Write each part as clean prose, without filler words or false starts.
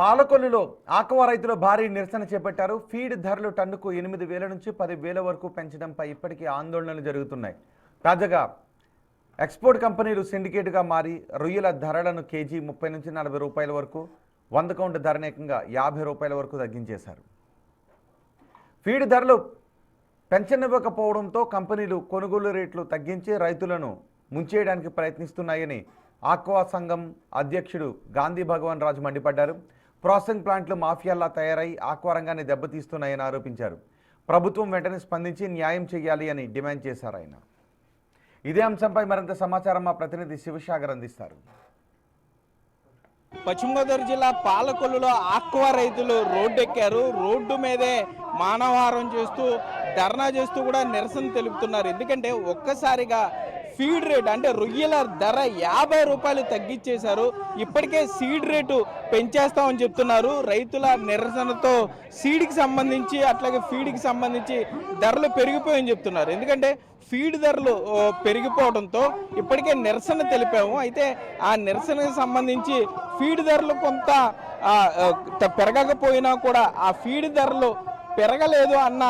పాలకొల్లులో aqua రైతులు భారీ నిరసన చేపట్టారు. ఫీడ్ ధరలు టన్నుకు 8,000 నుంచి 10,000 వరకు పెంచడంపై ఇప్పటికీ ఆందోళనలు జరుగుతున్నాయి. తాజాగా ఎక్స్పోర్ట్ కంపెనీలు సిండికేట్గా మారి రొయ్యల ధరలను కేజీ 30 నుంచి 40 రూపాయల వరకు, 100 కౌంట్ ధరనేకంగా 50 రూపాయల వరకు తగ్గించేశారు. ఫీడ్ ధరలు పెంచనివ్వకపోవడంతో కంపెనీలు కొనుగోలు రేట్లు తగ్గించి రైతులను ముంచేయడానికి ప్రయత్నిస్తున్నాయని ఆక్వా సంఘం అధ్యక్షుడు గాంధీ భగవాన్ రాజు మండిపడ్డారు. ప్రాసెసింగ్ ప్లాంట్లు మాఫియాల్లా తయారై ఆక్వా రంగాన్ని దెబ్బతీస్తున్నాయని ఆరోపించారు. ప్రభుత్వం వెంటనే స్పందించి న్యాయం చేయాలి అని డిమాండ్ చేశారు ఆయన. ఇదే అంశంపై మరింత సమాచారం మా ప్రతినిధి శివసాగర్ అందిస్తారు. పశ్చిమ గోదావరి జిల్లా పాలకొల్లులో ఆక్వా రైతులు రోడ్డెక్కారు. రోడ్డు మీదే మానవహారం చేస్తూ ధర్నా చేస్తూ కూడా నిరసన తెలుపుతున్నారు. ఎందుకంటే ఒక్కసారిగా ఫీడ్ రేట్ అంటే రొయ్యల ధర 50 రూపాయలు తగ్గించేశారు. ఇప్పటికే సీడ్ రేటు పెంచేస్తామని చెప్తున్నారు. రైతుల నిరసనతో సీడ్కి సంబంధించి అట్లాగే ఫీడ్కి సంబంధించి ధరలు పెరిగిపోయని చెప్తున్నారు. ఎందుకంటే ఫీడ్ ధరలు పెరిగిపోవడంతో ఇప్పటికే నిరసన తెలిపాము. అయితే ఆ నిరసనకు సంబంధించి ఫీడ్ ధరలు కొంత పెరగకపోయినా కూడా ఆ ఫీడ్ ధరలు పెరగలేదు అన్న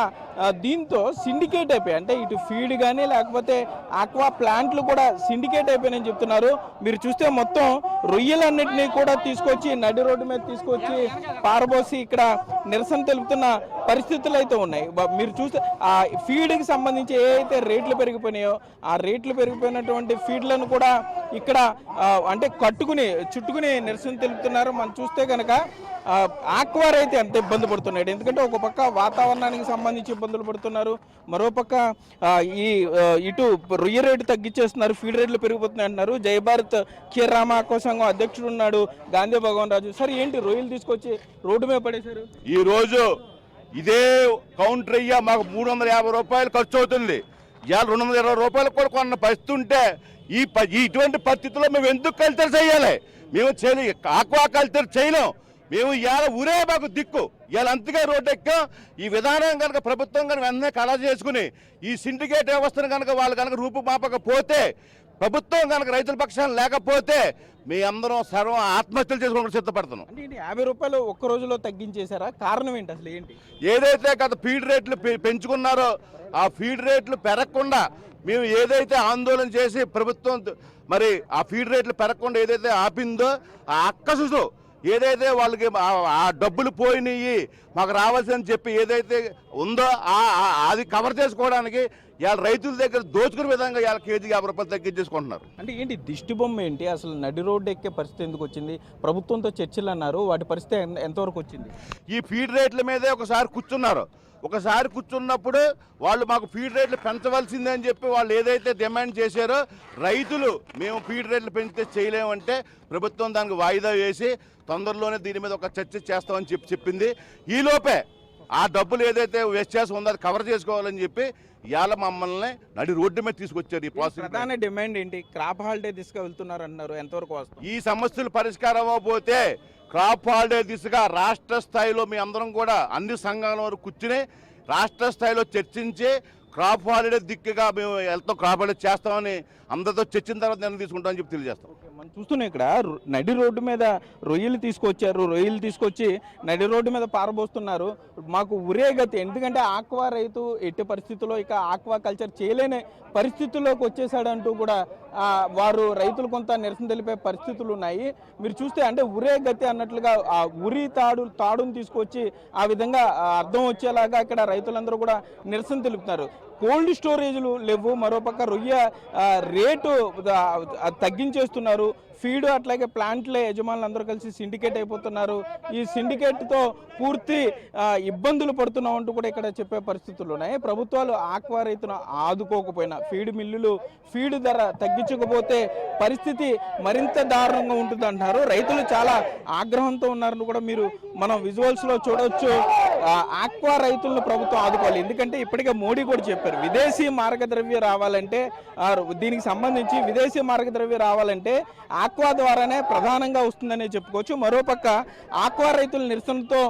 దీంతో సిండికేట్ అయిపోయాయి. అంటే ఇటు ఫీడ్ కానీ లేకపోతే ఆక్వా ప్లాంట్లు కూడా సిండికేట్ అయిపోయాయని చెప్తున్నారు. మీరు చూస్తే మొత్తం రొయ్యలన్నింటినీ కూడా తీసుకొచ్చి నడి రోడ్డు మీద తీసుకొచ్చి పారబోసి ఇక్కడ నిరసన తెలుపుతున్న పరిస్థితులు అయితే ఉన్నాయి. మీరు చూస్తే ఆ ఫీడ్కి సంబంధించి ఏ అయితే రేట్లు పెరిగిపోయినాయో ఆ రేట్లు పెరిగిపోయినటువంటి ఫీడ్లను కూడా ఇక్కడ అంటే చుట్టుకుని నిరసన తెలుపుతున్నారు. మనం చూస్తే కనుక ఆక్వా రైతు ఎంత ఇబ్బంది పడుతున్నాడు. ఎందుకంటే ఒక పక్క వాతావరణానికి సంబంధించి ఇబ్బందులు పడుతున్నారు, మరోపక్క ఇటు రొయ్య రేటు తగ్గించేస్తున్నారు, ఫీడ్ రేట్లు పెరిగిపోతున్నాయి అంటున్నారు. జై భారత్ క్షీరరామ ఆక్వా సంఘం అధ్యక్షుడు ఉన్నాడు గాంధీ భగవాన్ రాజు. సార్ ఏంటి రొయ్యలు తీసుకొచ్చి రోడ్డు మీద పడేశారు? ఈ రోజు ఇదే కౌంటర్ అయ్యా మాకు 350 రూపాయలు ఖర్చు అవుతుంది. ఇవాళ 220 రూపాయలు కూడా కొన్న పరిస్థితి ఉంటే ఇటువంటి పరిస్థితుల్లో మేము ఎందుకు కల్చర్ చేయాలి? మేము ఆక్వా కల్చర్ చేయలేం. మేము ఇవాళ ఊరే మాకు దిక్కు. ఇవాళ అంతగా రోడ్డు ఎక్కాం. ఈ విధానం కనుక ప్రభుత్వం కనుక వెంటనే కళ చేసుకుని ఈ సిండికేట్ వ్యవస్థను కనుక వాళ్ళు కనుక రూపుమాపకపోతే, ప్రభుత్వం కనుక రైతుల పక్షాన్ని లేకపోతే మీ అందరం సర్వం ఆత్మహత్యలు చేసుకోవడానికి సిద్ధపడుతున్నాం. అంటే 50 రూపాయలు ఒక్క రోజులో తగ్గించేశారా? కారణం ఏంటి అసలు? ఏంటి ఏదైతే గత ఫీడ్ రేట్లు పెంచుకున్నారో ఆ ఫీడ్ రేట్లు పెరగకుండా మేము ఏదైతే ఆందోళన చేసి ప్రభుత్వం మరి ఆ ఫీడ్ రేట్లు పెరగకుండా ఏదైతే ఆపిందో ఆ అక్కసు ఏదైతే వాళ్ళకి ఆ డబ్బులు పోయినాయి మాకు రావాల్సిందని చెప్పి ఏదైతే ఉందో అది కవర్ చేసుకోవడానికి ఇవాళ రైతుల దగ్గర దోచుకునే విధంగా ఇవాళ కేజీకి 50 రూపాయలు తగ్గించేసుకుంటున్నారు. అంటే ఏంటి దిష్టి బొమ్మ ఏంటి? అసలు నడి రోడ్డు ఎక్కే పరిస్థితి ఎందుకు వచ్చింది? ప్రభుత్వంతో చర్చలు అన్నారు, వాటి పరిస్థితి ఎంతవరకు వచ్చింది? ఈ ఫీడ్ రేట్ల మీదే ఒకసారి కూర్చున్నప్పుడు వాళ్ళు మాకు ఫీడ్ రేట్లు పెంచవలసిందే అని చెప్పి వాళ్ళు ఏదైతే డిమాండ్ చేశారో రైతులు మేము ఫీడ్ రేట్లు పెంచితే చేయలేమంటే ప్రభుత్వం దానికి వాయిదా వేసి తొందరలోనే దీని మీద ఒక చర్చ చేస్తామని చెప్పింది. ఈలోపే ఆ డబ్బులు ఏదైతే వేస్ట్ చేసి ఉందో అది కవర్ చేసుకోవాలని చెప్పి ఇవాళ మమ్మల్ని నడి రోడ్డు మీద తీసుకొచ్చారు. ఈ ప్రాసెస్ ప్రధాన డిమాండ్ ఏంటి? క్రాప్ హాలిడే దిశగా వెళ్తున్నారు అన్నారు, ఎంతవరకు వస్తుంది? ఈ సమస్యలు పరిష్కారం అవ్వకపోతే క్రాప్ హాలిడే దిశగా రాష్ట్ర స్థాయిలో మీ అందరం కూడా అన్ని సంఘాల వరకు కూర్చుని రాష్ట్ర స్థాయిలో చర్చించి క్రాప్ హాలిడే దిక్కుగా మేము వెళ్తాం, క్రాప్ హాలిడే చేస్తామని అందరితో చర్చిన తర్వాత నిర్ణయం తీసుకుంటామని చెప్పి తెలియజేస్తాం. మనం చూస్తున్నాం ఇక్కడ నడి రోడ్డు మీద రొయ్యలు తీసుకొచ్చారు, రొయ్యలు తీసుకొచ్చి నడి రోడ్డు మీద పారబోస్తున్నారు. మాకు ఉరే గతి. ఎందుకంటే ఆక్వా రైతు ఎట్టి పరిస్థితుల్లో ఇక ఆక్వా కల్చర్ చేయలేని పరిస్థితుల్లోకి వచ్చేసాడంటూ కూడా వారు రైతులు కొంత నిరసన తెలిపే పరిస్థితులు ఉన్నాయి. మీరు చూస్తే అంటే ఉరే గతి అన్నట్లుగా ఆ ఉరి తాడును తీసుకొచ్చి ఆ విధంగా అర్థం వచ్చేలాగా ఇక్కడ రైతులందరూ కూడా నిరసన తెలుపుతున్నారు. కోల్డ్ స్టోరేజ్లు లేవు, మరోపక్క రొయ్య రేటు తగ్గించేస్తున్నారు. ఫీడ్ అట్లాగే ప్లాంట్ల యజమానులు అందరూ కలిసి సిండికేట్ అయిపోతున్నారు. ఈ సిండికేట్తో పూర్తి ఇబ్బందులు పడుతున్నామంటూ కూడా ఇక్కడ చెప్పే పరిస్థితులు ఉన్నాయి. ప్రభుత్వాలు ఆక్వా రైతును ఆదుకోకపోయినా, ఫీడ్ మిల్లులు ఫీడ్ ధర తగ్గించకపోతే పరిస్థితి మరింత దారుణంగా ఉంటుంది అంటున్నారు. రైతులు చాలా ఆగ్రహంతో ఉన్నారని కూడా మనం విజువల్స్లో చూడవచ్చు. ఆక్వా రైతులను ప్రభుత్వం ఆదుకోవాలి. ఎందుకంటే ఇప్పటికే మోడీ కూడా చెప్పారు, విదేశీ మార్గద్రవ్య రావాలంటే దీనికి సంబంధించి విదేశీ మార్గద్రవ్య రావాలంటే ఆక్వా ద్వారానే ప్రధానంగా వస్తుందనే చెప్పుకోవచ్చు. మరోపక్క ఆక్వా రైతుల నిరసనతో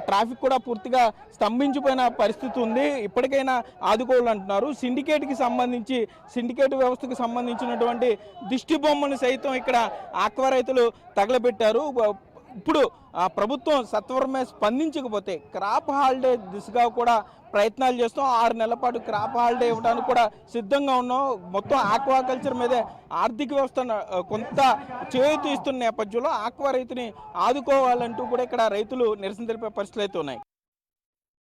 ట్రాఫిక్ కూడా పూర్తిగా స్తంభించిపోయిన పరిస్థితి ఉంది. ఇప్పటికైనా ఆదుకోవాలంటున్నారు. సిండికేట్ వ్యవస్థకు సంబంధించినటువంటి దిష్టి బొమ్మను సైతం ఇక్కడ ఆక్వా రైతులు తగలబెట్టారు. ఇప్పుడు ప్రభుత్వం సత్వరమే స్పందించకపోతే క్రాప్ హాలిడే దిశగా కూడా ప్రయత్నాలు చేస్తాం. 6 నెలల పాటు క్రాప్ హాలిడే ఇవ్వడానికి కూడా సిద్ధంగా ఉన్నాం. మొత్తం ఆక్వాకల్చర్ మీదే ఆర్థిక వ్యవస్థ కొంత చేయూత ఇస్తున్న నేపథ్యంలో ఆక్వా రైతుని ఆదుకోవాలంటూ కూడా ఇక్కడ రైతులు నిరసన తెలిపే పరిస్థితులు అయితే ఉన్నాయి.